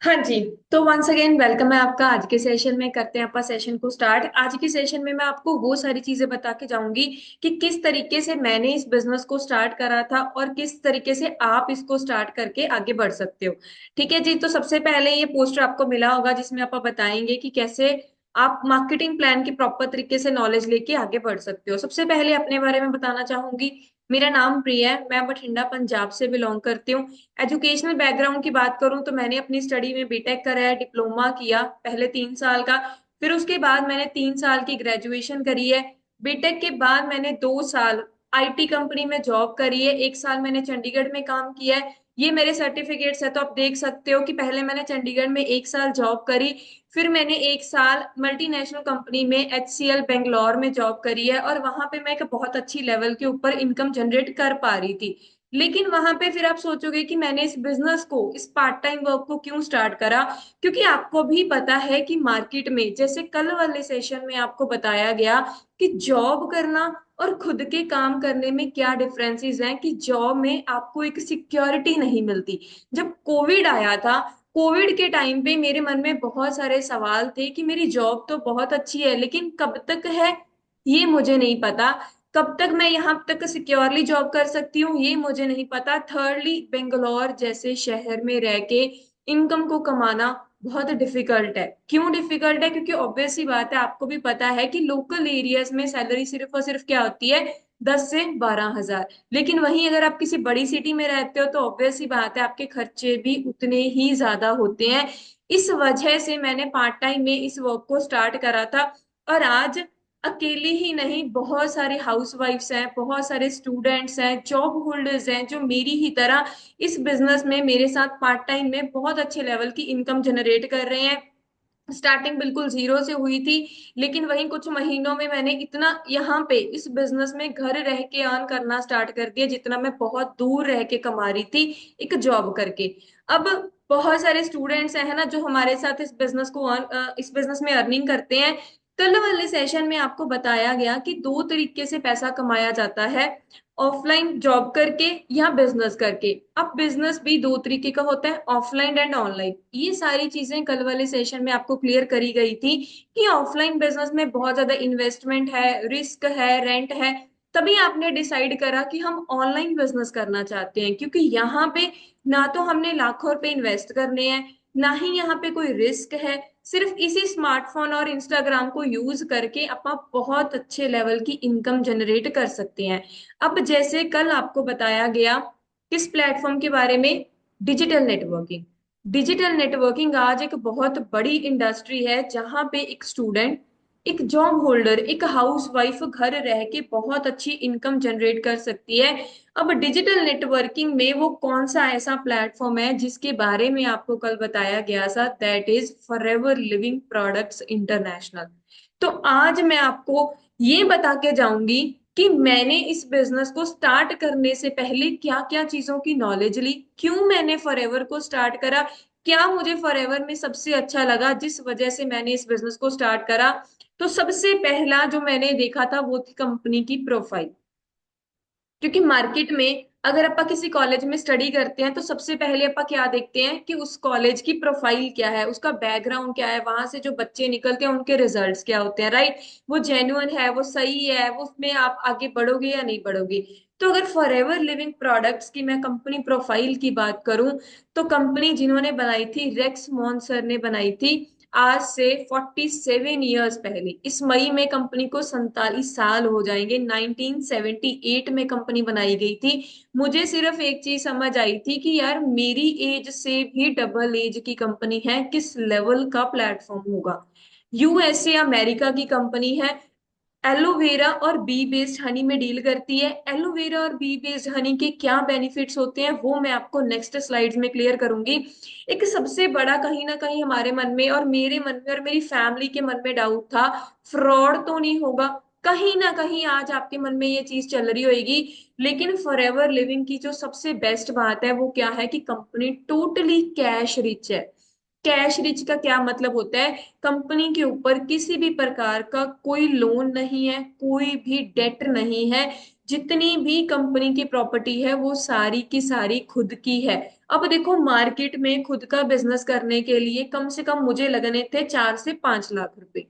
हाँ जी। तो once again welcome है आपका। आज के सेशन में करते हैं अपन सेशन को स्टार्ट। आज के सेशन में मैं आपको वो सारी चीजें बता के जाऊंगी कि किस तरीके से मैंने इस बिजनेस को स्टार्ट करा था और किस तरीके से आप इसको स्टार्ट करके आगे बढ़ सकते हो। ठीक है जी। तो सबसे पहले ये पोस्टर आपको मिला होगा जिसमें आप बताएंगे कि कैसे आप मार्केटिंग प्लान की प्रॉपर तरीके से नॉलेज लेके आगे बढ़ सकते हो। सबसे पहले अपने बारे में बताना चाहूंगी। मेरा नाम प्रिया है, मैं बठिंडा पंजाब से बिलोंग करती हूँ। एजुकेशनल बैकग्राउंड की बात करूं तो मैंने अपनी स्टडी में बीटेक करा है, डिप्लोमा किया पहले 3 साल का। फिर उसके बाद मैंने 3 साल की ग्रेजुएशन करी है। बीटेक के बाद मैंने 2 साल आईटी कंपनी में जॉब करी है, 1 साल मैंने चंडीगढ़ में काम किया है। ये मेरे सर्टिफिकेट्स है, तो आप देख सकते हो कि पहले मैंने चंडीगढ़ में 1 साल जॉब करी। फिर मैंने 1 साल मल्टीनेशनल कंपनी में एचसीएल बेंगलोर में जॉब करी है, और वहां पे मैं एक बहुत अच्छी लेवल के ऊपर इनकम जनरेट कर पा रही थी। लेकिन वहां पे फिर आप सोचोगे कि मैंने इस बिजनेस को, इस पार्ट टाइम वर्क को क्यों स्टार्ट करा। क्योंकि आपको भी पता है कि मार्केट में, जैसे कल वाले सेशन में आपको बताया गया कि जॉब करना और खुद के काम करने में क्या डिफरेंसेस हैं, कि जॉब में आपको एक सिक्योरिटी नहीं मिलती। जब कोविड आया था, कोविड के टाइम पे मेरे मन में बहुत सारे सवाल थे कि मेरी जॉब तो बहुत अच्छी है लेकिन कब तक है ये मुझे नहीं पता। कब तक मैं यहाँ तक सिक्योरली जॉब कर सकती हूँ ये मुझे नहीं पता। थर्डली, बेंगलोर जैसे शहर में रह के इनकम को कमाना बहुत डिफिकल्ट है। क्यों डिफिकल्ट है? क्योंकि ऑब्वियस सी बात है, आपको भी पता है कि लोकल एरियाज में सैलरी सिर्फ और सिर्फ क्या होती है, 10 से 12 हजार। लेकिन वहीं अगर आप किसी बड़ी सिटी में रहते हो तो ऑब्वियस सी बात है, आपके खर्चे भी उतने ही ज्यादा होते हैं। इस वजह से मैंने पार्ट टाइम में इस वर्क को स्टार्ट करा था। और आज अकेली ही नहीं, बहुत सारे हाउसवाइफ्स हैं, बहुत सारे स्टूडेंट्स हैं, जॉब होल्डर्स हैं जो मेरी ही तरह इस बिजनेस में मेरे साथ पार्ट टाइम में बहुत अच्छे लेवल की इनकम जनरेट कर रहे हैं। स्टार्टिंग बिल्कुल जीरो से हुई थी, लेकिन वहीं कुछ महीनों में मैंने इतना यहाँ पे इस बिजनेस में घर रह के अर्न करना स्टार्ट कर दिया जितना मैं बहुत दूर रह के कमा रही थी एक जॉब करके। अब बहुत सारे स्टूडेंट्स हैं, है ना, जो हमारे साथ इस बिजनेस में अर्निंग करते हैं। कल वाले सेशन में आपको बताया गया कि दो तरीके से पैसा कमाया जाता है, ऑफलाइन जॉब करके या बिजनेस करके। अब बिजनेस भी दो तरीके का होता है, ऑफलाइन एंड ऑनलाइन। ये सारी चीजें कल वाले सेशन में आपको क्लियर करी गई थी कि ऑफलाइन बिजनेस में बहुत ज्यादा इन्वेस्टमेंट है, रिस्क है, रेंट है। तभी आपने डिसाइड करा कि हम ऑनलाइन बिजनेस करना चाहते हैं, क्योंकि यहाँ पे ना तो हमने लाखों रुपए इन्वेस्ट करने हैं, ना ही यहाँ पे कोई रिस्क है। सिर्फ इसी स्मार्टफोन और इंस्टाग्राम को यूज करके आप बहुत अच्छे लेवल की इनकम जनरेट कर सकते हैं। अब जैसे कल आपको बताया गया किस प्लेटफॉर्म के बारे में, डिजिटल नेटवर्किंग। डिजिटल नेटवर्किंग आज एक बहुत बड़ी इंडस्ट्री है जहां पे एक स्टूडेंट, एक जॉब होल्डर, एक हाउस वाइफ घर रह के बहुत अच्छी इनकम जनरेट कर सकती है। अब डिजिटल नेटवर्किंग में वो कौन सा ऐसा प्लेटफॉर्म है जिसके बारे में आपको कल बताया गया था, that is forever living products international. तो आज मैं आपको ये बता के जाऊंगी कि मैंने इस बिजनेस को स्टार्ट करने से पहले क्या क्या चीजों की नॉलेज ली, क्यों मैंने फॉरएवर को स्टार्ट करा, क्या मुझे फॉरएवर में सबसे अच्छा लगा जिस वजह से मैंने इस बिजनेस को स्टार्ट करा। तो सबसे पहला जो मैंने देखा था वो थी कंपनी की प्रोफाइल। क्योंकि मार्केट में अगर आप किसी कॉलेज में स्टडी करते हैं तो सबसे पहले आप क्या देखते हैं कि उस कॉलेज की प्रोफाइल क्या है, उसका बैकग्राउंड क्या है, वहां से जो बच्चे निकलते हैं उनके रिजल्ट्स क्या होते हैं, राइट। वो जेन्युइन है, वो सही है, वो उसमें आप आगे बढ़ोगे या नहीं बढ़ोगे। तो अगर फॉरएवर लिविंग प्रोडक्ट्स की मैं कंपनी प्रोफाइल की बात करूं, तो कंपनी जिन्होंने बनाई थी, रेक्स मॉन सर ने बनाई थी। आज से 47 ईयर्स पहले, इस मई में कंपनी को 47 साल हो जाएंगे। 1978 में कंपनी बनाई गई थी। मुझे सिर्फ एक चीज समझ आई थी कि यार मेरी एज से भी डबल एज की कंपनी है, किस लेवल का प्लेटफॉर्म होगा। यूएसए अमेरिका की कंपनी है। एलोवेरा और बी बेस्ड हनी में डील करती है। एलोवेरा और बी बेस्ड हनी के क्या बेनिफिट्स होते हैं वो मैं आपको नेक्स्ट स्लाइड्स में क्लियर करूंगी। एक सबसे बड़ा कहीं ना कहीं हमारे मन में और मेरे मन में और मेरी फैमिली के मन में डाउट था, फ्रॉड तो नहीं होगा। कहीं ना कहीं आज आपके मन में ये चीज चल रही होगी। लेकिन फॉरएवर लिविंग की जो सबसे बेस्ट बात है वो क्या है कि कंपनी टोटली कैश रिच है। कैश रिच का क्या मतलब होता है? कंपनी के ऊपर किसी भी प्रकार का कोई लोन नहीं है, कोई भी डेट नहीं है, जितनी भी कंपनी की प्रॉपर्टी है वो सारी की सारी खुद की है। अब देखो, मार्केट में खुद का बिजनेस करने के लिए कम से कम मुझे लगने थे 4 से 5 लाख रुपए,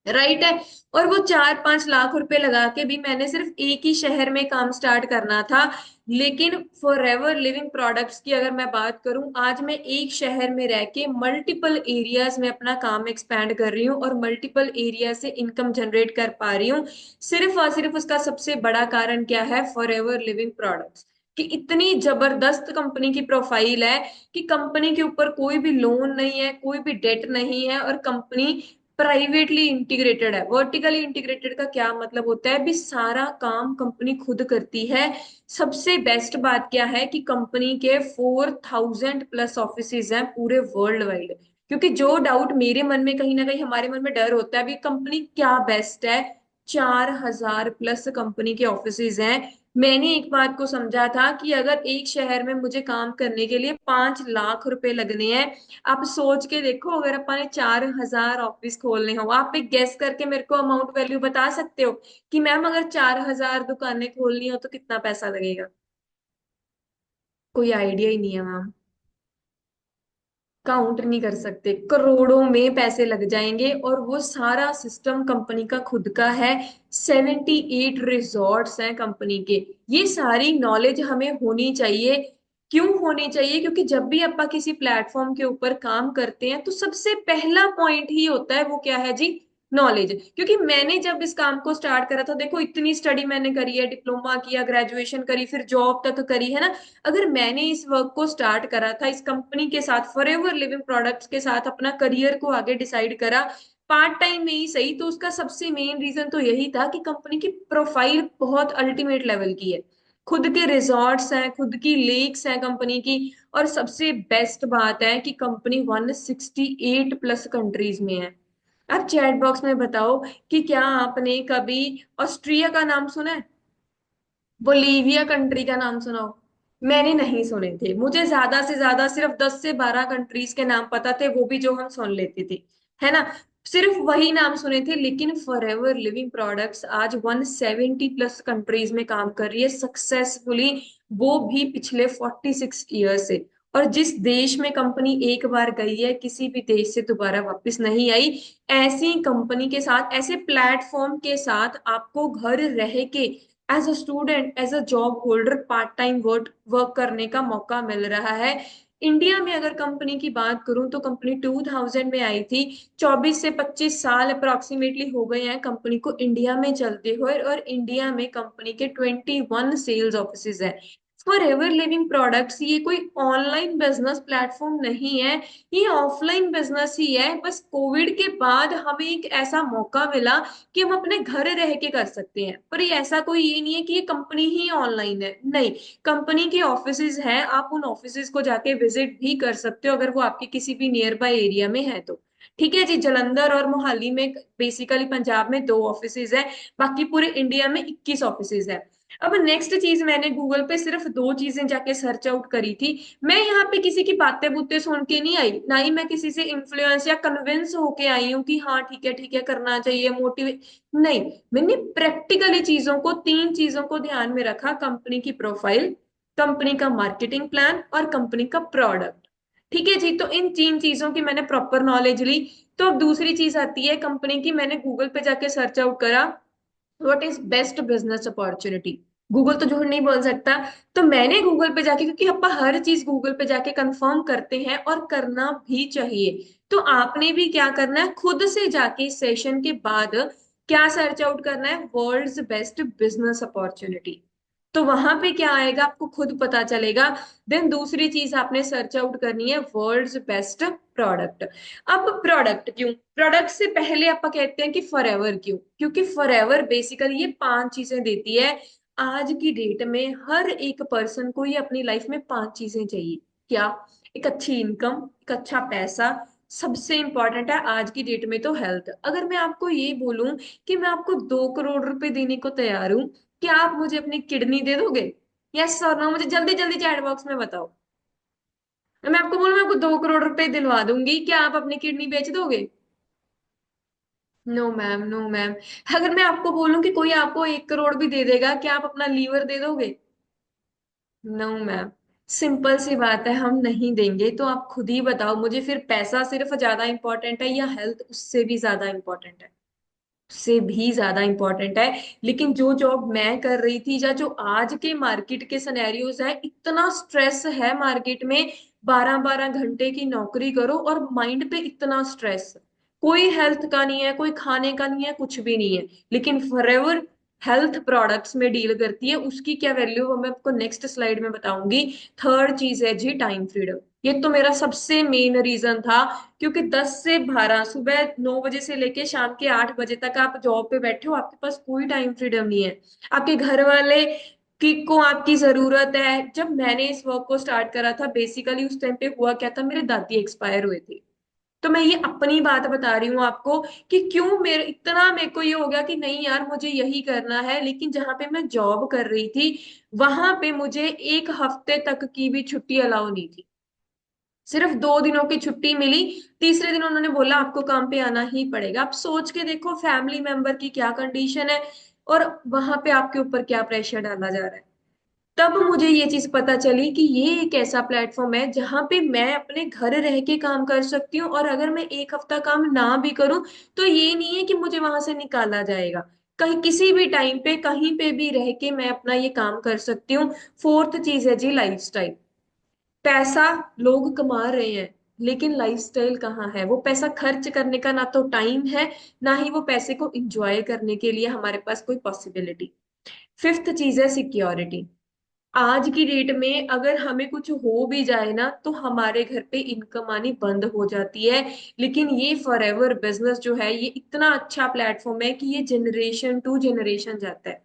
राइट है। और वो 4-5 लाख रुपए लगा के भी मैंने सिर्फ एक ही शहर में काम स्टार्ट करना था। लेकिन फॉर एवर लिविंग प्रोडक्ट्स की अगर मैं बात करूं, आज मैं एक शहर में रह के मल्टीपल एरियाज में अपना काम एक्सपैंड कर रही हूँ और मल्टीपल एरिया से इनकम जनरेट कर पा रही हूँ। सिर्फ और सिर्फ उसका सबसे बड़ा कारण क्या है? फॉर एवर लिविंग प्रोडक्ट्स कि इतनी जबरदस्त कंपनी की प्रोफाइल है कि कंपनी के ऊपर कोई भी लोन नहीं है, कोई भी डेट नहीं है, और कंपनी प्राइवेटली इंटीग्रेटेड है। वर्टिकली इंटीग्रेटेड का क्या मतलब होता है? भी सारा काम कंपनी खुद करती है। सबसे बेस्ट बात क्या है कि कंपनी के 4000+ ऑफिसेज हैं पूरे वर्ल्ड वाइड। क्योंकि जो डाउट मेरे मन में, कहीं ना कहीं हमारे मन में डर होता है भी कंपनी क्या बेस्ट है, 4000+ कंपनी के ऑफिसेज हैं। मैंने एक बात को समझा था कि अगर एक शहर में मुझे काम करने के लिए 5 लाख रुपए लगने हैं, आप सोच के देखो, अगर अपन ने 4000 ऑफिस खोलने हो, आप एक गेस करके मेरे को अमाउंट वैल्यू बता सकते हो कि मैम अगर 4000 दुकानें खोलनी हो तो कितना पैसा लगेगा? कोई आइडिया ही नहीं है मैम। काउंट नहीं कर सकते, करोड़ों में पैसे लग जाएंगे, और वो सारा सिस्टम कंपनी का खुद का है। 78 रिजॉर्ट्स हैं कंपनी के। ये सारी नॉलेज हमें होनी चाहिए। क्यों होनी चाहिए? क्योंकि जब भी ਆਪਾਂ किसी प्लेटफॉर्म के ऊपर काम करते हैं तो सबसे पहला पॉइंट ही होता है, वो क्या है जी? नॉलेज। क्योंकि मैंने जब इस काम को स्टार्ट करा था, देखो इतनी स्टडी मैंने करी है, डिप्लोमा किया, ग्रेजुएशन करी, फिर जॉब तक करी है ना। अगर मैंने इस वर्क को स्टार्ट करा था इस कंपनी के साथ, फॉरएवर लिविंग प्रोडक्ट्स के साथ, अपना करियर को आगे डिसाइड करा पार्ट टाइम में ही सही, तो उसका सबसे मेन रीजन तो यही था कि कंपनी की प्रोफाइल बहुत अल्टीमेट लेवल की है। खुद के रिजॉर्ट्स हैं, खुद की लेक्स हैं कंपनी की। और सबसे बेस्ट बात है कि कंपनी 168+ कंट्रीज में है। अब चैट बॉक्स में बताओ कि क्या आपने कभी ऑस्ट्रिया का नाम सुना है? बोलीविया कंट्री का नाम सुना हो? मैंने नहीं सुने थे। मुझे ज्यादा से ज्यादा सिर्फ 10 से 12 कंट्रीज के नाम पता थे, वो भी जो हम सुन लेते थे, है ना। सिर्फ वही नाम सुने थे। लेकिन फॉरएवर लिविंग प्रोडक्ट्स आज 170+ कंट्रीज में काम कर रही है सक्सेसफुली, वो भी पिछले 46 ईयर से। और जिस देश में कंपनी एक बार गई है, किसी भी देश से दोबारा वापस नहीं आई। ऐसी कंपनी के साथ, ऐसे प्लेटफॉर्म के साथ आपको घर रह के as a student, as a job holder, part time work work करने का मौका मिल रहा है। इंडिया में अगर कंपनी की बात करूं तो कंपनी 2000 में आई थी। 24 से 25 साल अप्रोक्सीमेटली हो गए हैं कंपनी को इंडिया में चलते हुए, और इंडिया में कंपनी के 21 सेल्स ऑफिसेज हैं। फॉर एवर लिविंग प्रोडक्ट्स ये कोई ऑनलाइन बिजनेस प्लेटफॉर्म नहीं है, ये ऑफलाइन बिजनेस ही है। बस कोविड के बाद हमें एक ऐसा मौका मिला कि हम अपने घर रह के कर सकते हैं। पर ये ऐसा कोई ये नहीं है कि ये कंपनी ही ऑनलाइन है, नहीं। कंपनी के ऑफिसेज हैं, आप उन ऑफिसेज को जाके विजिट भी कर सकते हो अगर वो आपके किसी भी नियर बाय एरिया में है तो। ठीक है जी, जलंधर और मोहाली में, बेसिकली पंजाब में 2 ऑफिसेज है, बाकी पूरे इंडिया में 21 ऑफिसेज है। अब नेक्स्ट चीज, मैंने गूगल पे सिर्फ 2 चीजें जाके सर्च आउट करी थी। मैं यहाँ पे किसी की बातें बुतें सुन के नहीं आई, ना ही मैं किसी से इन्फ्लुएंस या कन्विंस होके आई हूँ कि हाँ ठीक है करना चाहिए, मोटिवेट। नहीं, मैंने प्रैक्टिकली चीजों को, 3 चीजों को ध्यान में रखा: कंपनी की प्रोफाइल, कंपनी का मार्केटिंग प्लान, और कंपनी का प्रोडक्ट। ठीक है जी, तो इन 3 चीजों की मैंने प्रॉपर नॉलेज ली। तो अब दूसरी चीज आती है कंपनी की। मैंने गूगल पे जाके सर्च आउट करा what is best business opportunity. Google तो झूठ नहीं बोल सकता। तो मैंने गूगल पे जाके, क्योंकि अपन हर चीज गूगल पे जाके कंफर्म करते हैं और करना भी चाहिए, तो आपने भी क्या करना है, खुद से जाके सेशन के बाद क्या सर्च आउट करना है? World's best business opportunity. तो वहां पे क्या आएगा आपको खुद पता चलेगा। देन दूसरी चीज आपने सर्च आउट करनी है, वर्ल्ड्स बेस्ट प्रोडक्ट। अब प्रोडक्ट क्यों? प्रोडक्ट से पहले आप कहते हैं कि फॉरएवर क्यों? क्योंकि फॉरएवर बेसिकली ये 5 चीजें देती है। आज की डेट में हर एक पर्सन को ये अपनी लाइफ में 5 चीजें चाहिए। क्या? एक अच्छी इनकम, एक अच्छा पैसा, सबसे इंपॉर्टेंट है आज की डेट में तो हेल्थ। अगर मैं आपको ये बोलूं कि मैं आपको 2 करोड़ रुपए देने को तैयार हूं, क्या आप मुझे अपनी किडनी दे दोगे? यस और नो, मुझे जल्दी जल्दी चैट बॉक्स में बताओ। मैं आपको बोलूं, मैं आपको 2 करोड़ रुपए दिलवा दूंगी, क्या आप अपनी किडनी बेच दोगे? No ma'am, no ma'am. अगर मैं आपको बोलूं कि कोई आपको 1 करोड़ भी दे देगा, क्या आप अपना लीवर दे दोगे? No ma'am. सिंपल सी बात है, हम नहीं देंगे। तो आप खुद ही बताओ मुझे, फिर पैसा सिर्फ ज्यादा इंपॉर्टेंट है या हेल्थ उससे भी ज्यादा इंपॉर्टेंट है? उससे भी ज्यादा इंपॉर्टेंट है। लेकिन जो जॉब मैं कर रही थी, या जो आज के मार्केट के सिनेरियोज है, इतना स्ट्रेस है मार्केट में। 12-12 घंटे की नौकरी करो और माइंड पे इतना स्ट्रेस। कोई हेल्थ का नहीं है, कोई खाने का नहीं है, कुछ भी नहीं है। लेकिन फॉरएवर हेल्थ प्रोडक्ट्स में डील करती है, उसकी क्या वैल्यू, वो मैं आपको नेक्स्ट स्लाइड में बताऊंगी। थर्ड चीज है जी टाइम फ्रीडम। ये तो मेरा सबसे मेन रीजन था। क्योंकि 10 से 12, सुबह 9 बजे से लेके शाम के 8 बजे तक आप जॉब पे बैठे हो, आपके पास कोई टाइम फ्रीडम नहीं है। आपके घर वाले की को आपकी जरूरत है। जब मैंने इस वर्क को स्टार्ट करा था, बेसिकली उस टाइम पे हुआ क्या था, मेरे दादी एक्सपायर हुए थे। तो मैं ये अपनी बात बता रही हूँ आपको कि क्यों मेरे को ये हो गया कि नहीं यार, मुझे यही करना है। लेकिन जहां पे मैं जॉब कर रही थी, वहां पे मुझे 1 हफ्ते तक की भी छुट्टी अलाउ नहीं थी। सिर्फ 2 दिनों की छुट्टी मिली। तीसरे दिन उन्होंने बोला आपको काम पे आना ही पड़ेगा। आप सोच के देखो फैमिली मेंबर की क्या कंडीशन है, और वहां पे आपके ऊपर क्या प्रेशर डाला जा रहा है। तब मुझे ये चीज पता चली कि ये एक ऐसा प्लेटफॉर्म है जहां पे मैं अपने घर रह के काम कर सकती हूँ, और अगर मैं 1 हफ्ता काम ना भी करूं, तो ये नहीं है कि मुझे वहां से निकाला जाएगा। कहीं किसी भी टाइम पे कहीं पे भी रह के मैं अपना ये काम कर सकती हूँ। फोर्थ चीज है जी लाइफस्टाइल। पैसा लोग कमा रहे हैं, लेकिन लाइफस्टाइल कहाँ है? वो पैसा खर्च करने का ना तो टाइम है, ना ही वो पैसे को एंजॉय करने के लिए हमारे पास कोई पॉसिबिलिटी। फिफ्थ चीज है सिक्योरिटी। आज की डेट में अगर हमें कुछ हो भी जाए ना, तो हमारे घर पे इनकम आनी बंद हो जाती है। लेकिन ये फॉरएवर बिजनेस जो है, ये इतना अच्छा प्लेटफॉर्म है कि ये जनरेशन टू जनरेशन जाता है।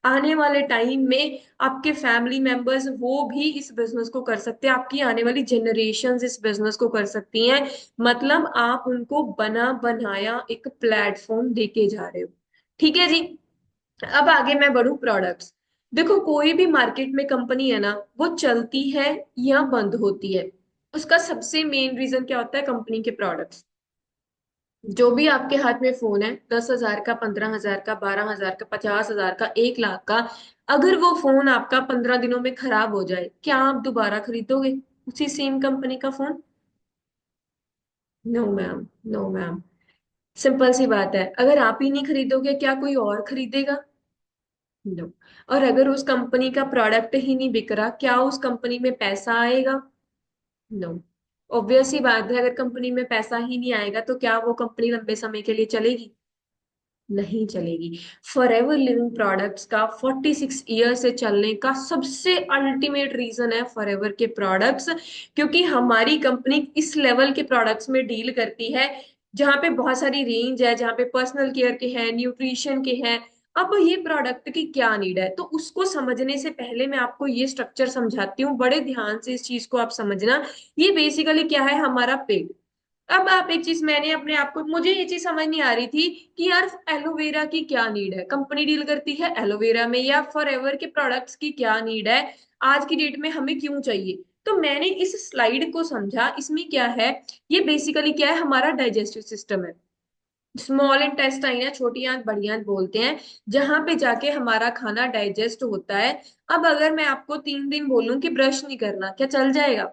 आने वाले टाइम में आपके फैमिली मेंबर्स वो भी इस बिजनेस को कर सकते हैं, आपकी आने वाली जनरेशन इस बिजनेस को कर सकती हैं। मतलब आप उनको बना बनाया एक प्लेटफॉर्म देके जा रहे हो। ठीक है जी। अब आगे मैं बढ़ू प्रोडक्ट्स। देखो, कोई भी मार्केट में कंपनी है ना, वो चलती है या बंद होती है। उसका सबसे मेन रीजन क्या होता है? कंपनी के प्रोडक्ट्स। जो भी आपके हाथ में फोन है, 10,000 का, 15,000 का, 12,000 का, 50,000 का, 1 लाख का, अगर वो फोन आपका 15 दिनों में खराब हो जाए, क्या आप दोबारा खरीदोगे उसी सेम कंपनी का phone? No ma'am, no ma'am. Simple सी बात है, अगर आप ही नहीं खरीदोगे, क्या कोई और खरीदेगा? नो। और अगर उस कंपनी का प्रोडक्ट ही नहीं बिक रहा, क्या उस कंपनी में पैसा आएगा? नो। ऑब्वियस ही बात है, अगर कंपनी में पैसा ही नहीं आएगा, तो क्या वो कंपनी लंबे समय के लिए चलेगी? नहीं चलेगी। फॉरएवर लिविंग प्रोडक्ट्स का 46 ईयर से चलने का सबसे अल्टीमेट रीजन है फॉरएवर के प्रोडक्ट्स। क्योंकि हमारी कंपनी इस लेवल के प्रोडक्ट्स में डील करती है जहाँ पे बहुत सारी रेंज है, जहाँ पे पर्सनल केयर के हैं, न्यूट्रिशन के हैं। अब ये प्रोडक्ट की क्या नीड है, तो उसको समझने से पहले मैं आपको ये स्ट्रक्चर समझाती हूँ, बड़े ध्यान से इस चीज को आप समझना। ये बेसिकली क्या है, हमारा पेट। अब आप एक चीज, मैंने अपने आप को, मुझे ये चीज समझ नहीं आ रही थी कि यार एलोवेरा की क्या नीड है, कंपनी डील करती है एलोवेरा में, या फॉरएवर के प्रोडक्ट्स की क्या नीड है, आज की डेट में हमें क्यों चाहिए। तो मैंने इस स्लाइड को समझा, इसमें क्या है। ये बेसिकली क्या है, हमारा डाइजेस्टिव सिस्टम है। स्मॉल इंटेस्टाइन है, छोटी आंत बड़ी आंत बोलते हैं, जहां पे जाके हमारा खाना डाइजेस्ट होता है। अब अगर मैं आपको 3 दिन बोलूं कि ब्रश नहीं करना, क्या चल जाएगा?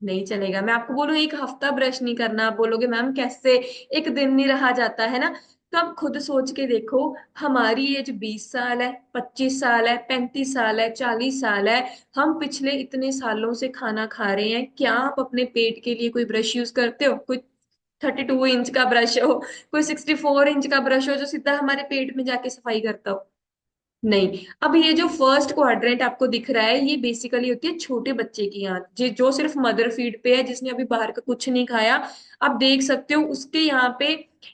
नहीं चलेगा। मैं आपको बोलूं 1 हफ्ता ब्रश नहीं करना, आप बोलोगे मैम कैसे, एक दिन नहीं रहा जाता है ना। तो आप खुद सोच के देखो, हमारी एज 20 साल है, 25 साल है, 35 साल है, 40 साल है। हम पिछले इतने सालों से खाना खा रहे हैं, क्या आप अपने पेट के लिए कोई ब्रश यूज करते हो? कोई 32 इंच का ब्रश हो, कोई 64 इंच का ब्रश हो जो सीधा हमारे पेट में जाके सफाई करता हो? नहीं। अब ये जो फर्स्ट क्वाड्रेंट आपको दिख रहा है, ये बेसिकली होती है छोटे बच्चे की आंत, जो सिर्फ मदर फीड पे है, जिसने अभी बाहर का कुछ नहीं खाया। आप देख सकते हो उसके यहाँ पे,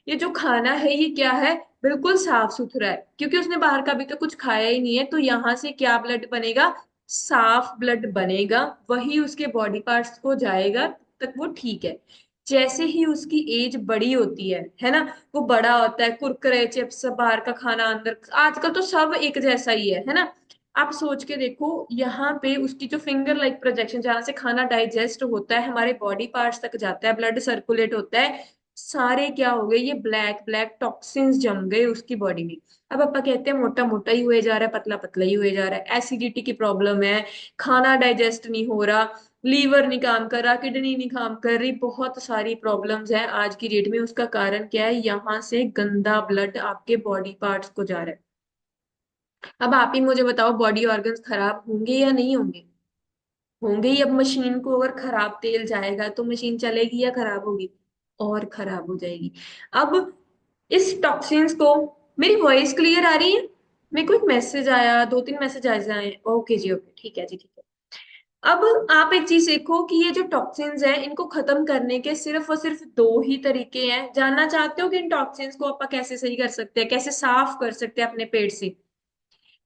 ये जो खाना है ये क्या है, बिल्कुल साफ सुथरा है, क्योंकि उसने बाहर का भी तो कुछ खाया ही नहीं है। तो यहाँ से क्या ब्लड बनेगा? साफ ब्लड बनेगा, वही उसके बॉडी पार्ट्स को जाएगा, तब तक वो ठीक है। जैसे ही उसकी एज बड़ी होती है ना, वो बड़ा होता है, कुरकुरे चिप्स बाहर का खाना अंदर, आजकल तो सब एक जैसा ही है ना। आप सोच के देखो, यहाँ पे उसकी जो फिंगर लाइक प्रोजेक्शन, जहां से खाना डाइजेस्ट होता है, हमारे बॉडी पार्ट्स तक जाता है, ब्लड सर्कुलेट होता है, सारे क्या हो गए, ये ब्लैक ब्लैक टॉक्सिन्स जम गए उसकी बॉडी में। अब पापा कहते हैं मोटा मोटा ही हुए जा रहा है, पतला पतला ही हुए जा रहा है, एसिडिटी की प्रॉब्लम है, खाना डाइजेस्ट नहीं हो रहा, लीवर नहीं काम कर रहा, किडनी नहीं काम कर रही, बहुत सारी प्रॉब्लम्स हैं आज की डेट में। उसका कारण क्या है? यहाँ से गंदा ब्लड आपके बॉडी पार्ट्स को जा रहा है। अब आप ही मुझे बताओ, बॉडी ऑर्गन्स खराब होंगे या नहीं होंगे? होंगे ही। अब मशीन को अगर खराब तेल जाएगा तो मशीन चलेगी या खराब होगी? और खराब हो जाएगी। अब इस टॉक्सिन्स को, मेरी वॉइस क्लियर आ रही है? मेरे को एक मैसेज आया, दो तीन मैसेज आए। ओके जी, ओके, ठीक है जी, ठीक है। अब आप एक चीज देखो कि ये जो टॉक्सिन्स हैं, इनको खत्म करने के सिर्फ और सिर्फ दो ही तरीके हैं। जानना चाहते हो कि इन टॉक्सिन्स को आप कैसे सही कर सकते हैं, कैसे साफ कर सकते हैं अपने पेट से?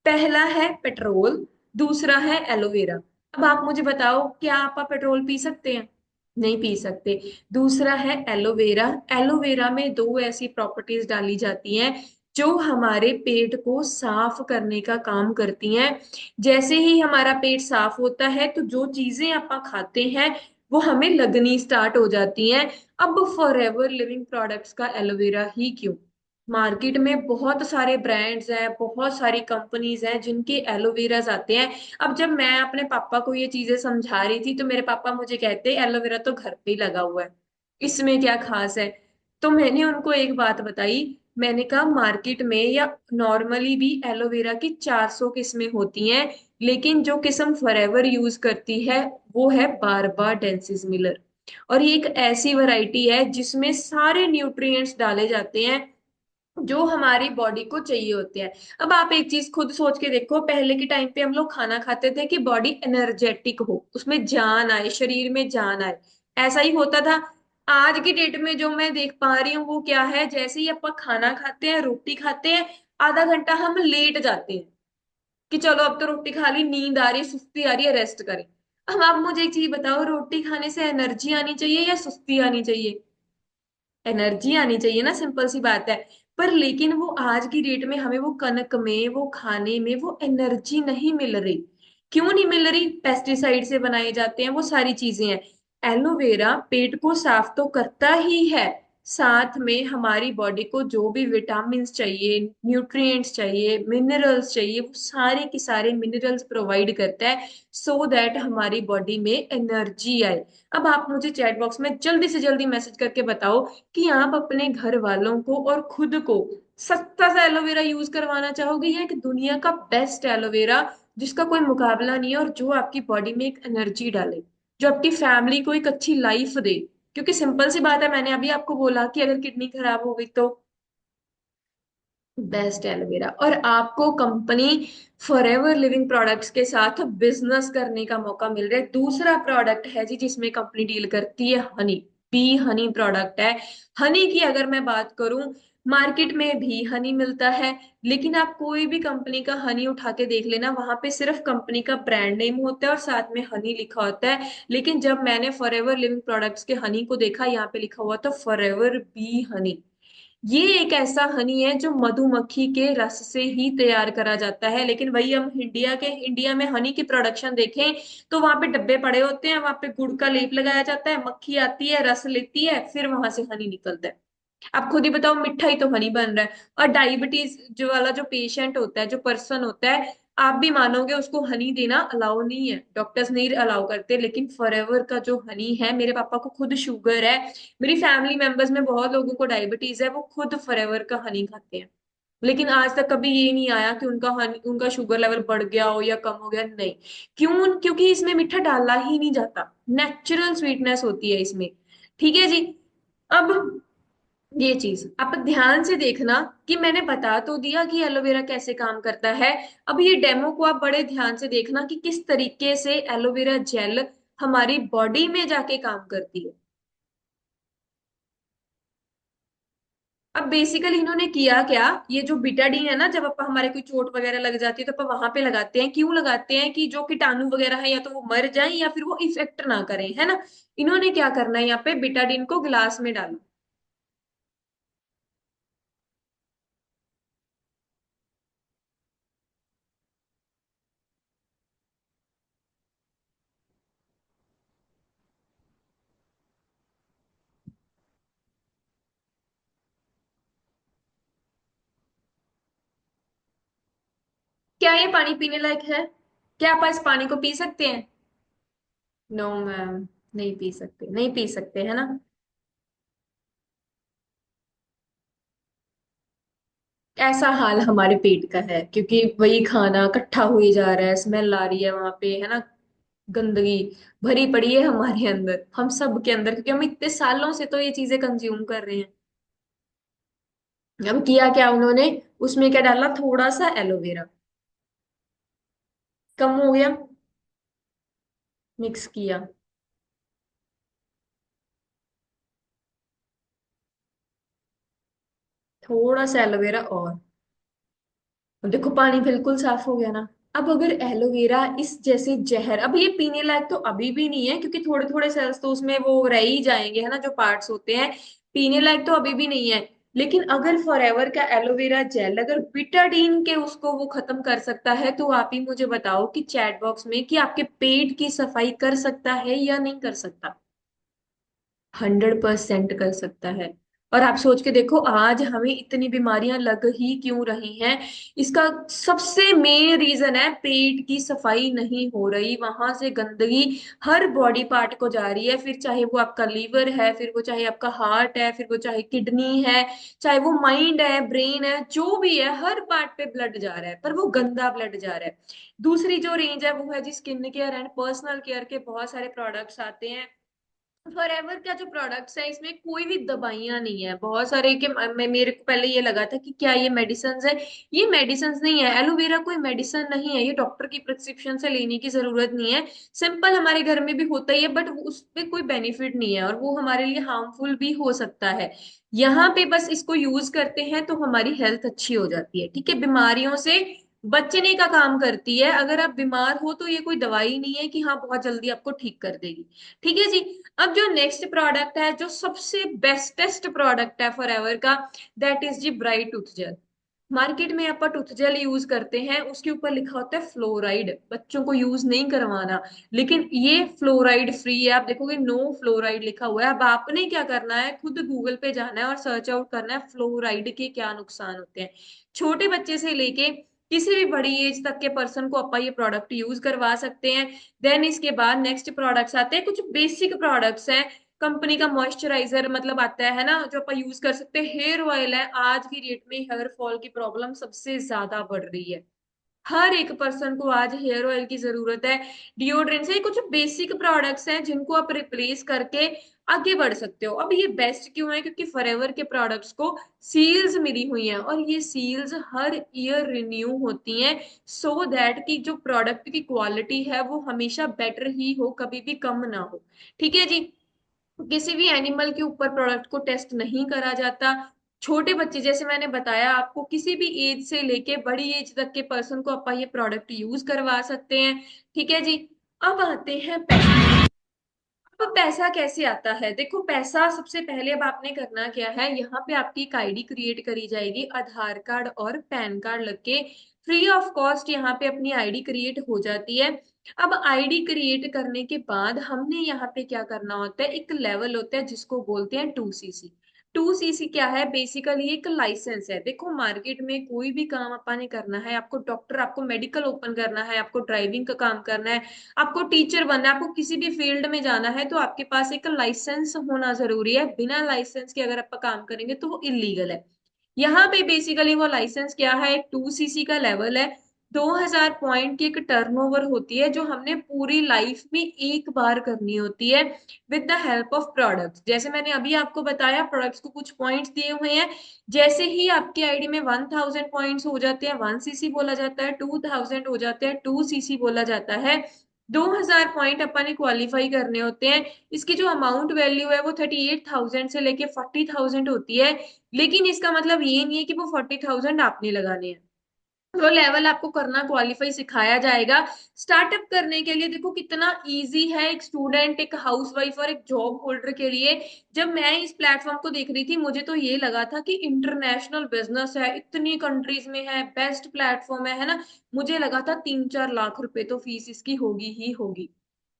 पहला है पेट्रोल, दूसरा है एलोवेरा। अब आप मुझे बताओ, क्या आप पेट्रोल पी सकते हैं? नहीं पी सकते। दूसरा है एलोवेरा। एलोवेरा में दो ऐसी प्रॉपर्टीज डाली जाती हैं जो हमारे पेट को साफ करने का काम करती हैं। जैसे ही हमारा पेट साफ होता है तो जो चीजें आप खाते हैं वो हमें लगनी स्टार्ट हो जाती हैं। अब फॉरएवर लिविंग प्रोडक्ट्स का एलोवेरा ही क्यों, मार्केट में बहुत सारे ब्रांड्स हैं, बहुत सारी कंपनीज हैं जिनके एलोवेराज आते हैं। अब जब मैं अपने पापा को ये चीजें समझा रही थी तो मेरे पापा मुझे कहते एलोवेरा तो घर पे ही लगा हुआ है, इसमें क्या खास है? तो मैंने उनको एक बात बताई। मैंने कहा मार्केट में या नॉर्मली भी एलोवेरा की 400 किस्में होती हैं, लेकिन जो किस्म फॉरएवर यूज करती है वो है बारबा डेंसिस मिलर। और ये एक ऐसी वैरायटी है जिसमें सारे न्यूट्रिएंट्स डाले जाते हैं जो हमारी बॉडी को चाहिए होते हैं। अब आप एक चीज खुद सोच के देखो, पहले के टाइम पे हम लोग खाना खाते थे कि बॉडी एनर्जेटिक हो, उसमें जान आए, शरीर में जान आए, ऐसा ही होता था। आज की डेट में जो मैं देख पा रही हूँ वो क्या है, जैसे ही अपन खाना खाते हैं, रोटी खाते हैं, आधा घंटा हम लेट जाते हैं कि चलो अब तो रोटी खा ली, नींद आ रही है, सुस्ती आ रही है, रेस्ट करें। अब आप मुझे एक चीज बताओ, रोटी खाने से एनर्जी आनी चाहिए या सुस्ती आनी चाहिए? एनर्जी आनी चाहिए ना, सिंपल सी बात है। पर लेकिन वो आज की डेट में हमें वो कनक में, वो खाने में वो एनर्जी नहीं मिल रही। क्यों नहीं मिल रही? पेस्टिसाइड से बनाए जाते हैं, वो सारी चीजें हैं। एलोवेरा पेट को साफ तो करता ही है, साथ में हमारी बॉडी को जो भी विटामिन चाहिए, न्यूट्रिएंट्स चाहिए, मिनरल्स चाहिए, वो सारे के सारे मिनरल्स प्रोवाइड करता है, सो दैट हमारी बॉडी में एनर्जी आए। अब आप मुझे चैट बॉक्स में जल्दी से जल्दी मैसेज करके बताओ कि आप अपने घर वालों को और खुद को सस्ता सा एलोवेरा यूज करवाना चाहोगे, या एक दुनिया का बेस्ट एलोवेरा जिसका कोई मुकाबला नहीं है और जो आपकी बॉडी में एक एनर्जी डाले, जो आपकी फैमिली को एक अच्छी लाइफ दे? क्योंकि सिंपल सी बात है, मैंने अभी आपको बोला कि अगर किडनी खराब हो गई तो बेस्ट एलोवेरा। और आपको कंपनी फॉरएवर लिविंग प्रोडक्ट्स के साथ बिजनेस करने का मौका मिल रहा है। दूसरा प्रोडक्ट है जी जिसमें कंपनी डील करती है, हनी। बी हनी प्रोडक्ट है। हनी की अगर मैं बात करूं, मार्केट में भी हनी मिलता है, लेकिन आप कोई भी कंपनी का हनी उठा के देख लेना, वहां पे सिर्फ कंपनी का ब्रांड नेम होता है और साथ में हनी लिखा होता है। लेकिन जब मैंने फॉरएवर लिविंग प्रोडक्ट्स के हनी को देखा, यहाँ पे लिखा हुआ था फॉरएवर बी हनी। ये एक ऐसा हनी है जो मधुमक्खी के रस से ही तैयार करा जाता है। लेकिन वही हम इंडिया में हनी की प्रोडक्शन देखें तो वहां पे डब्बे पड़े होते हैं, वहां पे गुड़ का लेप लगाया जाता है, मक्खी आती है, रस लेती है, फिर वहां से हनी निकलता है। आप खुद ही बताओ, मिठाई तो हनी बन रहा है। और डायबिटीज जो वाला जो पेशेंट होता है, जो पर्सन होता है, आप भी मानोगे उसको हनी देना अलाउ नहीं है, डॉक्टर्स नहीं अलाउ करते। लेकिन फॉरएवर का जो हनी है, मेरे पापा को खुद शुगर है, मेरी फैमिली मेंबर्स में बहुत लोगों को डायबिटीज है, वो खुद फॉरएवर का हनी खाते हैं। लेकिन आज तक कभी ये नहीं आया कि उनका हनी, उनका शुगर लेवल बढ़ गया हो या कम हो गया, नहीं। क्यों? क्योंकि इसमें मीठा डाला ही नहीं जाता, नेचुरल स्वीटनेस होती है इसमें। ठीक है जी। अब ये चीज आप ध्यान से देखना कि मैंने बता तो दिया कि एलोवेरा कैसे काम करता है। अब ये डेमो को आप बड़े ध्यान से देखना कि किस तरीके से एलोवेरा जेल हमारी बॉडी में जाके काम करती है। अब बेसिकली इन्होंने किया क्या, ये जो बिटाडीन है ना, जब आप हमारे कोई चोट वगैरह लग जाती है तो अपन वहां पे लगाते हैं। क्यों लगाते हैं? कि जो कीटाणु वगैरह है या तो वो मर जाएं या फिर वो इफेक्ट ना करें, है ना। इन्होंने क्या करना है, यहाँ पे बिटाडीन को गिलास में डालो। क्या ये पानी पीने लायक है? क्या आप इस पानी को पी सकते हैं? नो मैम, नहीं पी सकते, नहीं पी सकते, है ना? ऐसा हाल हमारे पेट का है, क्योंकि वही खाना इकट्ठा हुई जा रहा है, स्मेल आ रही है वहां पे, है ना? गंदगी भरी पड़ी है हमारे अंदर, हम सब के अंदर, क्योंकि हम इतने सालों से तो ये चीजें कंज्यूम कर रहे हैं। अब किया क्या उन्होंने, उसमें क्या डाला, थोड़ा सा एलोवेरा, कम हो गया, मिक्स किया, थोड़ा सा एलोवेरा और देखो पानी बिल्कुल साफ हो गया ना। अब अगर एलोवेरा इस जैसे जहर, अब ये पीने लायक तो अभी भी नहीं है, क्योंकि थोड़े थोड़े सेल्स तो उसमें वो रह ही जाएंगे, है ना, जो पार्ट्स होते हैं। पीने लायक तो अभी भी नहीं है। लेकिन अगर फॉरएवर का एलोवेरा जेल अगर बिटाडीन के उसको वो खत्म कर सकता है, तो आप ही मुझे बताओ कि चैट बॉक्स में कि आपके पेट की सफाई कर सकता है या नहीं कर सकता? 100% कर सकता है। और आप सोच के देखो, आज हमें इतनी बीमारियां लग ही क्यों रही हैं? इसका सबसे मेन रीजन है पेट की सफाई नहीं हो रही, वहां से गंदगी हर बॉडी पार्ट को जा रही है, फिर चाहे वो आपका लीवर है, फिर वो चाहे आपका हार्ट है, फिर वो चाहे किडनी है, चाहे वो माइंड है, ब्रेन है, जो भी है, हर पार्ट पे ब्लड जा रहा है, पर वो गंदा ब्लड जा रहा है। दूसरी जो रेंज है वो है जी skin care and personal care के बहुत सारे प्रोडक्ट्स आते हैं। फॉरएवर का जो प्रोडक्ट्स है, इसमें कोई भी दवाइयां नहीं है, बहुत सारे के मैं मेरे को पहले ये लगा था कि क्या ये मेडिसिन है। ये मेडिसिन नहीं है, एलोवेरा कोई मेडिसिन नहीं है, ये डॉक्टर की प्रिस्क्रिप्शन से लेने की जरूरत नहीं है। सिंपल हमारे घर में भी होता ही है, बट उस पे कोई बेनिफिट नहीं है, और वो हमारे लिए हार्मफुल भी हो सकता है। यहाँ पे बस इसको यूज करते हैं तो हमारी हेल्थ अच्छी हो जाती है, ठीक है, बीमारियों से बचने का काम करती है। अगर आप बीमार हो तो ये कोई दवाई नहीं है कि हाँ बहुत जल्दी आपको ठीक कर देगी। ठीक है जी। अब जो नेक्स्ट प्रोडक्ट है, जो सबसे बेस्टेस्ट प्रोडक्ट है फॉरएवर का, that is G bright tooth gel. Market में आप टूथ जेल यूज करते हैं, उसके ऊपर लिखा होता है फ्लोराइड, बच्चों को यूज नहीं करवाना। लेकिन ये फ्लोराइड फ्री है, आप देखोगे नो फ्लोराइड लिखा हुआ है। अब आपने क्या करना है, खुद गूगल पे जाना है और सर्च आउट करना है फ्लोराइड के क्या नुकसान होते हैं। छोटे बच्चे से लेके किसी भी बड़ी एज तक के पर्सन को आप ये प्रोडक्ट यूज करवा सकते हैं। देन इसके बाद नेक्स्ट प्रोडक्ट्स आते हैं, कुछ बेसिक प्रोडक्ट्स हैं। कंपनी का मॉइस्चराइजर मतलब आता है ना, जो आप यूज कर सकते हैं। हेयर ऑयल है, आज की डेट में हेयर फॉल की प्रॉब्लम सबसे ज्यादा बढ़ रही है, हर एक पर्सन को आज हेयर ऑयल की जरूरत है। डिओड्रेंट से कुछ बेसिक प्रोडक्ट्स हैं जिनको आप रिप्लेस करके आगे बढ़ सकते हो। अब ये बेस्ट क्यों है, क्योंकि फॉरएवर के प्रोडक्ट्स को सील्स मिली हुई हैं, और ये सील्स हर ईयर रिन्यू होती हैं, सो दैट कि जो प्रोडक्ट की क्वालिटी है वो हमेशा बेटर ही हो, कभी भी कम ना हो। ठीक है जी। किसी भी एनिमल के ऊपर प्रोडक्ट को टेस्ट नहीं करा जाता। छोटे बच्चे, जैसे मैंने बताया आपको, किसी भी एज से लेके बड़ी एज तक के पर्सन को आप ये प्रोडक्ट यूज करवा सकते हैं। ठीक है जी। अब आते हैं पैसे। अब पैसा कैसे आता है, देखो पैसा सबसे पहले अब आपने करना क्या है, यहाँ पे आपकी एक आईडी क्रिएट करी जाएगी, आधार कार्ड और पैन कार्ड लग के फ्री ऑफ कॉस्ट यहाँ पे अपनी आईडी क्रिएट हो जाती है। अब आईडी क्रिएट करने के बाद हमने यहाँ पे क्या करना होता है, एक लेवल होता है जिसको बोलते हैं 2cc। 2cc क्या है, बेसिकली एक लाइसेंस है। देखो मार्केट में कोई भी काम आपने करना है, आपको डॉक्टर, आपको मेडिकल ओपन करना है, आपको ड्राइविंग का काम करना है, आपको टीचर बनना है, आपको किसी भी फील्ड में जाना है, तो आपके पास एक लाइसेंस होना जरूरी है। बिना लाइसेंस के अगर आप काम करेंगे तो वो इलीगल है। यहाँ पे बेसिकली वो लाइसेंस क्या है, एक 2cc का लेवल है। 2000 पॉइंट की एक टर्नओवर होती है, जो हमने पूरी लाइफ में एक बार करनी होती है, with the help of products. जैसे मैंने अभी आपको बताया, प्रोडक्ट्स को कुछ पॉइंट्स दिए हुए हैं। जैसे ही आपकी आईडी में 1000 पॉइंट्स हो जाते हैं, 1cc बोला जाता है, 2000 हो जाते हैं, 2cc बोला जाता है। 2000 पॉइंट अपन क्वालिफाई करने होते हैं। इसकी जो अमाउंट वैल्यू है वो 38,000 से लेके 40,000 होती है। लेकिन इसका मतलब ये नहीं है कि वो 40,000 आपने लगाने हैं। वो लेवल आपको करना, क्वालिफाई सिखाया जाएगा। स्टार्टअप करने के लिए देखो कितना इजी है, एक स्टूडेंट, एक हाउसवाइफ और एक जॉब होल्डर के लिए। जब मैं इस प्लेटफॉर्म को देख रही थी, मुझे तो ये लगा था कि इंटरनेशनल बिजनेस है, इतनी कंट्रीज में है, बेस्ट प्लेटफॉर्म है ना। मुझे लगा था 3-4 लाख रुपए तो फीस इसकी होगी ही होगी।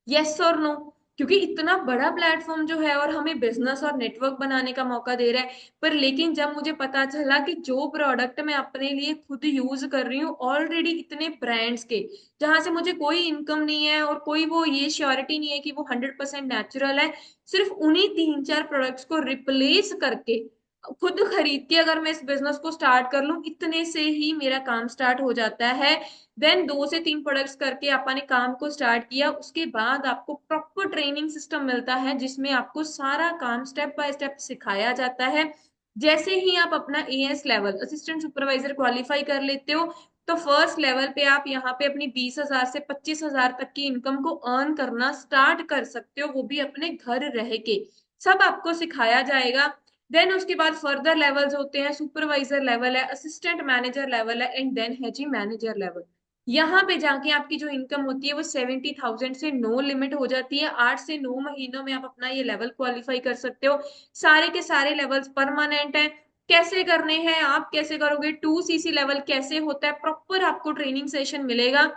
यस और नो? क्योंकि इतना बड़ा प्लेटफॉर्म जो है और हमें बिजनेस और नेटवर्क बनाने का मौका दे रहा है। पर लेकिन जब मुझे पता चला कि जो प्रोडक्ट मैं अपने लिए खुद यूज कर रही हूँ ऑलरेडी इतने ब्रांड्स के, जहां से मुझे कोई इनकम नहीं है और कोई वो ये श्योरिटी नहीं है कि वो 100% नेचुरल है, सिर्फ उन्हीं 3-4 प्रोडक्ट्स को रिप्लेस करके खुद खरीद के अगर मैं इस बिजनेस को स्टार्ट कर लूं, इतने से ही मेरा काम स्टार्ट हो जाता है। देन 2 से 3 प्रोडक्ट्स करके आपने काम को स्टार्ट किया, उसके बाद आपको प्रॉपर ट्रेनिंग सिस्टम मिलता है जिसमें आपको सारा काम स्टेप बाय स्टेप सिखाया जाता है। जैसे ही आप अपना as level assistant supervisor qualify कर लेते हो, तो फर्स्ट लेवल पे आप यहाँ पे अपनी 20,000 से 25,000 तक की इनकम को अर्न करना स्टार्ट कर सकते हो, वो भी अपने घर रह के। सब आपको सिखाया जाएगा। देन उसके बाद फर्दर लेवल्स होते हैं, सुपरवाइजर लेवल है, असिस्टेंट मैनेजर लेवल है, एंड देन है जी मैनेजर लेवल। यहाँ पे जाके आपकी जो इनकम होती है वो 70,000 से नो लिमिट हो जाती है। 8 से 9 महीनों में आप अपना ये लेवल क्वालिफाई कर सकते हो। सारे के सारे लेवल्स परमानेंट है। कैसे करने हैं, आप कैसे करोगे, 2 सीसी लेवल कैसे होता है, प्रॉपर आपको ट्रेनिंग सेशन मिलेगा।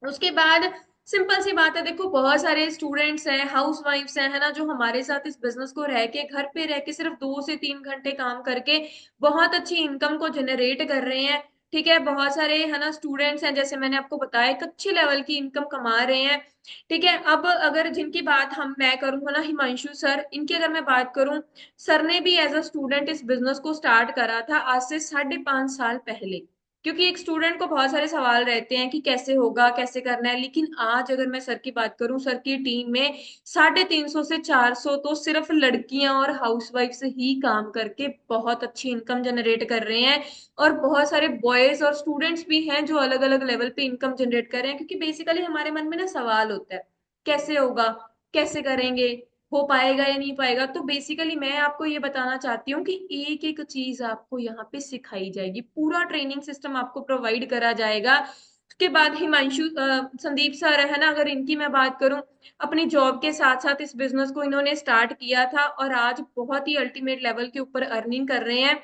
उसके बाद सिंपल सी बात है, देखो बहुत सारे स्टूडेंट्स हैं, हाउस वाइफ्स हैं, है ना, जो हमारे साथ इस बिजनेस को रह के घर पे रह के सिर्फ 2 से 3 घंटे काम करके बहुत अच्छी इनकम को जनरेट कर रहे हैं। ठीक है, बहुत सारे है ना स्टूडेंट्स हैं, जैसे मैंने आपको बताया, एक अच्छे लेवल की इनकम कमा रहे हैं। ठीक है, अब अगर जिनकी बात हम मैं करूँ ना, हिमांशु सर, इनकी अगर मैं बात करूं, सर ने भी एज अ स्टूडेंट इस बिजनेस को स्टार्ट करा था आज से 5.5 साल पहले। क्योंकि एक स्टूडेंट को बहुत सारे सवाल रहते हैं कि कैसे होगा, कैसे करना है, लेकिन आज अगर मैं सर की बात करूं, सर की टीम में 350 से 400 तो सिर्फ लड़कियां और हाउसवाइफ ही काम करके बहुत अच्छी इनकम जनरेट कर रहे हैं। और बहुत सारे बॉयज और स्टूडेंट्स भी हैं जो अलग अलग लेवल पे इनकम जनरेट कर रहे हैं, क्योंकि बेसिकली हमारे मन में ना सवाल होता है, कैसे होगा, कैसे करेंगे, हो पाएगा या नहीं पाएगा। तो बेसिकली मैं आपको ये बताना चाहती हूँ कि एक एक चीज आपको यहाँ पे सिखाई जाएगी, पूरा ट्रेनिंग सिस्टम आपको प्रोवाइड करा जाएगा। उसके बाद हिमांशु संदीप सर है ना, अगर इनकी मैं बात करूं, अपनी जॉब के साथ साथ इस बिजनेस को इन्होंने स्टार्ट किया था और आज बहुत ही अल्टीमेट लेवल के ऊपर अर्निंग कर रहे हैं।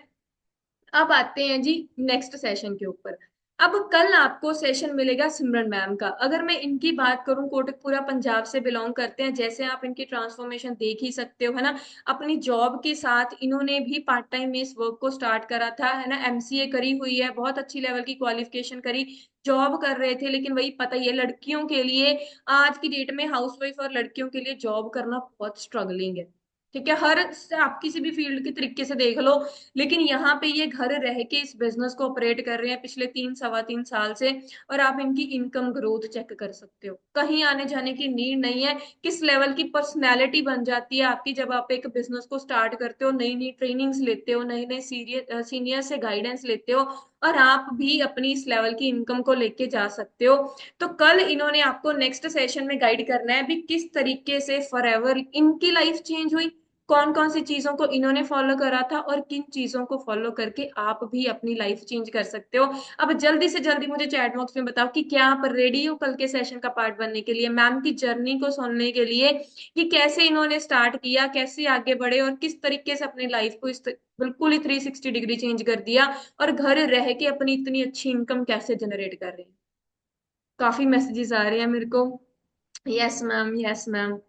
अब आते हैं जी नेक्स्ट सेशन के ऊपर। अब कल आपको सेशन मिलेगा सिमरन मैम का। अगर मैं इनकी बात करूं, कोटकपुरा पंजाब से बिलोंग करते हैं, जैसे आप इनकी ट्रांसफॉर्मेशन देख ही सकते हो, है ना। अपनी जॉब के साथ इन्होंने भी पार्ट टाइम में इस वर्क को स्टार्ट करा था, है ना। एमसीए करी हुई है, बहुत अच्छी लेवल की क्वालिफिकेशन करी, जॉब कर रहे थे, लेकिन वही पता ही है लड़कियों के लिए आज की डेट में, हाउसवाइफ और लड़कियों के लिए जॉब करना बहुत स्ट्रगलिंग है। ठीक है, हर आप किसी भी फील्ड के तरीके से देख लो, लेकिन यहाँ पे ये घर रह के इस बिजनेस को ऑपरेट कर रहे हैं पिछले 3 सवा 3 साल से। और आप इनकी इनकम ग्रोथ चेक कर सकते हो, कहीं आने जाने की नीड नहीं है। किस लेवल की पर्सनैलिटी बन जाती है आपकी जब आप एक बिजनेस को स्टार्ट करते हो, नई नई ट्रेनिंग्स लेते हो, नई नई सीनियर से गाइडेंस लेते हो, और आप भी अपनी इस लेवल की इनकम को लेके जा सकते हो। तो कल इन्होंने आपको नेक्स्ट सेशन में गाइड करना है भी किस तरीके से फॉरएवर इनकी लाइफ चेंज हुई, कौन कौन सी चीजों को इन्होंने फॉलो करा था, और किन चीजों को फॉलो करके आप भी अपनी लाइफ चेंज कर सकते हो। अब जल्दी से जल्दी मुझे चैट बॉक्स में बताओ कि क्या आप रेडी हो कल के सेशन का पार्ट बनने के लिए, मैम की जर्नी को सुनने के लिए, कि कैसे इन्होंने स्टार्ट किया, कैसे आगे बढ़े, और किस तरीके से अपनी लाइफ को बिल्कुल ही 360 डिग्री चेंज कर दिया, और घर रह के अपनी इतनी अच्छी इनकम कैसे जनरेट कर रहे हैं। काफी मैसेजेस आ रहे हैं मेरे को। Yes ma'am, yes ma'am.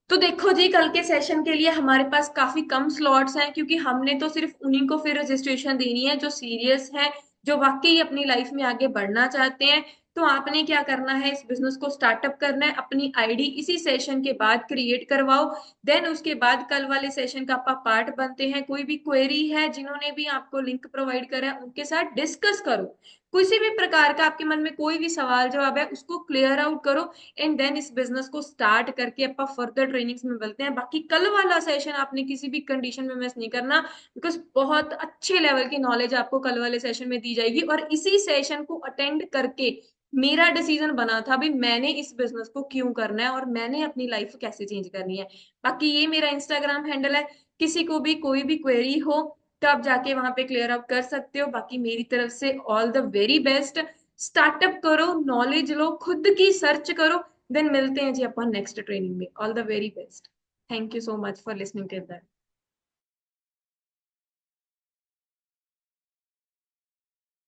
तो देखो जी, कल के सेशन के लिए हमारे पास काफी कम स्लॉट्स हैं, क्योंकि हमने तो सिर्फ उन्हीं को फिर रजिस्ट्रेशन देनी है जो सीरियस है, जो वाकई अपनी लाइफ में आगे बढ़ना चाहते हैं। तो आपने क्या करना है, इस बिजनेस को स्टार्टअप करना है, अपनी आईडी इसी सेशन के बाद क्रिएट करवाओ। देन उसके बाद कल वाले सेशन का आप पार्ट बनते हैं। कोई भी क्वेरी है, जिन्होंने भी आपको लिंक प्रोवाइड करा है उनके साथ डिस्कस करो। किसी भी प्रकार का आपके मन में कोई भी सवाल जवाब है उसको क्लियर आउट करो, एंड देन इस बिजनेस को स्टार्ट करके अपन फर्दर ट्रेनिंग्स में मिलते हैं। बाकी कल वाला सेशन आपने किसी भी कंडीशन में मिस नहीं करना, बिकॉज बहुत अच्छे लेवल की नॉलेज आपको कल वाले सेशन में दी जाएगी। और इसी सेशन को अटेंड करके मेरा डिसीजन बना था भी मैंने इस बिजनेस को क्यों करना है और मैंने अपनी लाइफ कैसे चेंज करनी है। बाकी ये मेरा इंस्टाग्राम हैंडल है, किसी को भी कोई भी क्वेरी हो तो आप जाके वहां पे क्लियर अप कर सकते हो। बाकी मेरी तरफ से all the very best. Startup करो, नॉलेज लो, खुद की सर्च करो। देन मिलते हैं जी अपन नेक्स्ट ट्रेनिंग में। All the very best. Thank you so much for listening to that.